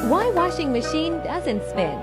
Why washing machine doesn't spin?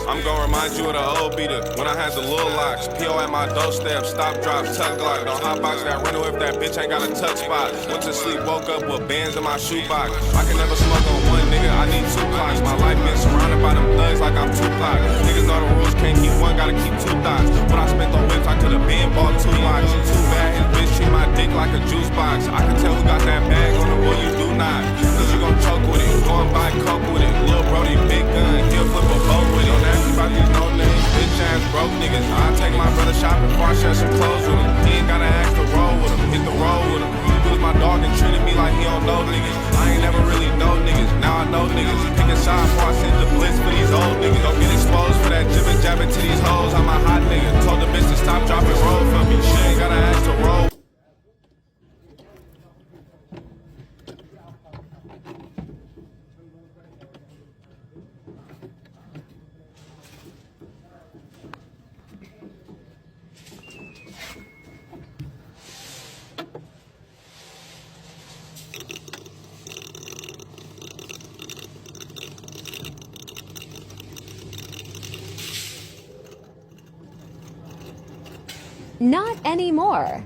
I'm gonna remind you of the old beater when I had the little locks. PO at my doorstep, stop, drop, tug glock. Don't hotbox that rental if that bitch ain't got a touch spot. Went to sleep, woke up with bands in my shoebox. I can never smoke on one nigga, I need two clocks. My life been surrounded by them thugs like I'm Tupac. Niggas know the rules, can't keep one, gotta keep two thoughts. When I spent on whips, I could've been bought two locks. Too bad, his bitch treat my dick like a juice box. I can tell who got that bag on the boy, you do not. Cause you gon' choke with it, go and buy coke with it. Lil' Brody, big gun, he'll flip a boat with it. Don't ask me about these no names, bitch ass broke niggas. I take my brother shopping before I share some clothes with him. He ain't gotta ask to roll with him, hit the road with him. He was my dog and treated me like he don't know niggas. I ain't never really know niggas, now I know niggas. Picking shots before I send the blitz for these old niggas. Don't get exposed for that jibbing jabbing to these hoes. I'm a hot nigga, told the bitch to stop dropping roll for me. She ain't gotta ask to roll. Not anymore.